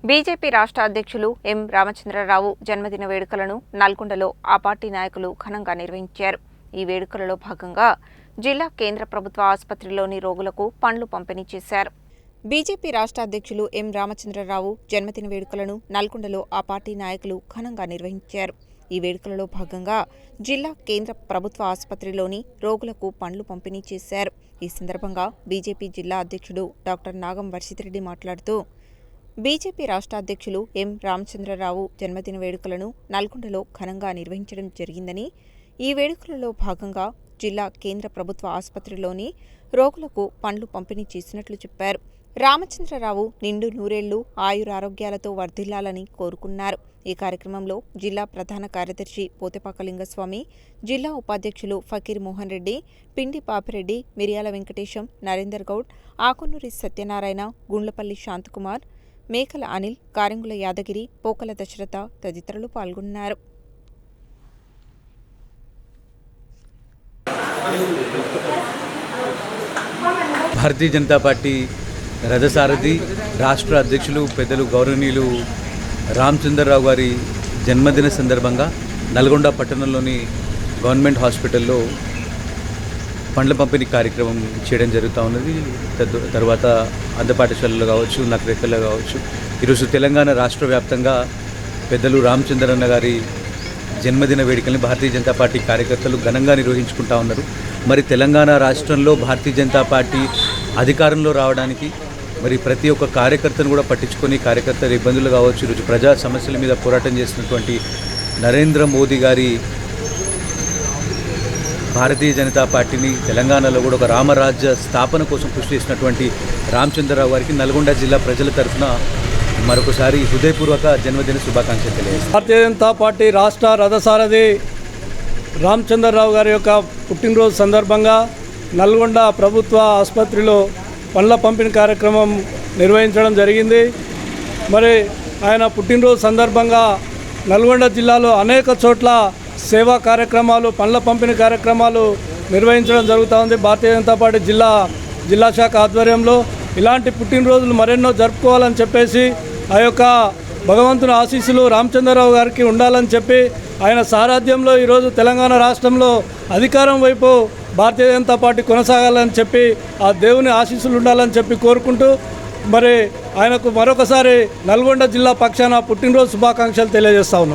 BJP రాష్ట్ర అధ్యక్షులు ఎం రామచంద్రరావు జన్మదిన వేడుకలను నల్గొండలో ఆ పార్టీ నాయకులు ఘనంగా నిర్వహించారు. ఈ వేడుకలలో భాగంగా జిల్లా కేంద్ర ప్రభుత్వ ఆసుపత్రిలోని రోగులకు పండ్లు పంపిణీ చేశారు. బీజేపీ రాష్ట్ర అధ్యక్షులు ఎం రామచంద్రరావు జన్మదిన వేడుకలను నల్గొండలో ఆ పార్టీ నాయకులు ఘనంగా నిర్వహించారు. ఈ వేడుకలలో భాగంగా జిల్లా కేంద్ర ప్రభుత్వ ఆసుపత్రిలోని రోగులకు పండ్లు పంపిణీ చేశారు. ఈ సందర్భంగా బీజేపీ జిల్లా అధ్యక్షుడు డాక్టర్ నాగం వర్షితరెడ్డి మాట్లాడుతూ బీజేపీ రాష్ట్ర అధ్యక్షులు ఎం రామచంద్రరావు జన్మదిన వేడుకలను నల్గొండలో ఘనంగా నిర్వహించడం జరిగిందని, ఈ వేడుకలలో భాగంగా జిల్లా కేంద్ర ప్రభుత్వ ఆసుపత్రిలోని రోగులకు పండ్లు పంపిణీ చేసినట్లు చెప్పారు. రామచంద్రరావు నిండు నూరేళ్లు ఆయురారోగ్యాలతో వర్ధిల్లాలని కోరుకున్నారు. ఈ కార్యక్రమంలో జిల్లా ప్రధాన కార్యదర్శి పోతెపాక లింగస్వామి, జిల్లా ఉపాధ్యక్షులు ఫకీర్ మోహన్ రెడ్డి, పిండి పాపిరెడ్డి, మిరియాల వెంకటేశం, నరేందర్ గౌడ్, ఆకునూరి సత్యనారాయణ, గుండ్లపల్లి శాంతకుమార్, మేకల అనిల్, కారెంగుల యాదగిరి, పోకల దశరథ తదితరులు పాల్గొన్నారు. భారతీయ జనతా పార్టీ రథసారథి రాష్ట్ర అధ్యక్షులు పెద్దలు గౌరవనీయులు రామచంద్రరావు గారి జన్మదిన సందర్భంగా నల్గొండ పట్టణంలోని గవర్నమెంట్ హాస్పిటల్లో పండ్ల పంపిణీ కార్యక్రమం చేయడం జరుగుతూ ఉన్నది. తర్వాత అందపాఠశాలలో కావచ్చు, నకరేకల్లో కావచ్చు, ఈరోజు తెలంగాణ రాష్ట్ర వ్యాప్తంగా పెద్దలు రామచంద్రన్న గారి జన్మదిన వేడుకల్ని భారతీయ జనతా పార్టీ కార్యకర్తలు ఘనంగా నిర్వహించుకుంటా ఉన్నారు. మరి తెలంగాణ రాష్ట్రంలో భారతీయ జనతా పార్టీ అధికారంలో రావడానికి మరి ప్రతి ఒక్క కార్యకర్తను కూడా పట్టించుకొని కార్యకర్తల ఇబ్బందులు కావచ్చు, ఈరోజు ప్రజా సమస్యల మీద పోరాటం చేస్తున్నటువంటి నరేంద్ర మోదీ గారి భారతీయ జనతా పార్టీని తెలంగాణలో కూడా ఒక రామరాజ్య స్థాపన కోసం కృషి చేసినటువంటి రామచంద్రరావు గారికి నల్గొండ జిల్లా ప్రజల తరఫున మరొకసారి హృదయపూర్వక జన్మదిన శుభాకాంక్షలు తెలియజేస్తాను. భారతీయ జనతా పార్టీ రాష్ట్ర రథసారథి రామచంద్రరావు గారి యొక్క పుట్టినరోజు సందర్భంగా నల్గొండ ప్రభుత్వ ఆసుపత్రిలో పండ్ల పంపిణీ కార్యక్రమం నిర్వహించడం జరిగింది. మరి ఆయన పుట్టినరోజు సందర్భంగా నల్గొండ జిల్లాలో అనేక చోట్ల సేవా కార్యక్రమాలు, పండ్ల పంపిణీ కార్యక్రమాలు నిర్వహించడం జరుగుతూ ఉంది. భారతీయ జనతా పార్టీ జిల్లా శాఖ ఆధ్వర్యంలో ఇలాంటి పుట్టినరోజులు మరెన్నో జరుపుకోవాలని చెప్పేసి ఆ యొక్క భగవంతుని ఆశీస్సులు రామచంద్రరావు గారికి ఉండాలని చెప్పి ఆయన సారథ్యంలో ఈరోజు తెలంగాణ రాష్ట్రంలో అధికారం వైపు భారతీయ జనతా పార్టీ కొనసాగాలని చెప్పి ఆ దేవుని ఆశీస్సులు ఉండాలని చెప్పి కోరుకుంటూ మరి ఆయనకు మరొకసారి నల్గొండ జిల్లా పక్షాన పుట్టినరోజు శుభాకాంక్షలు తెలియజేస్తా ఉన్నాం.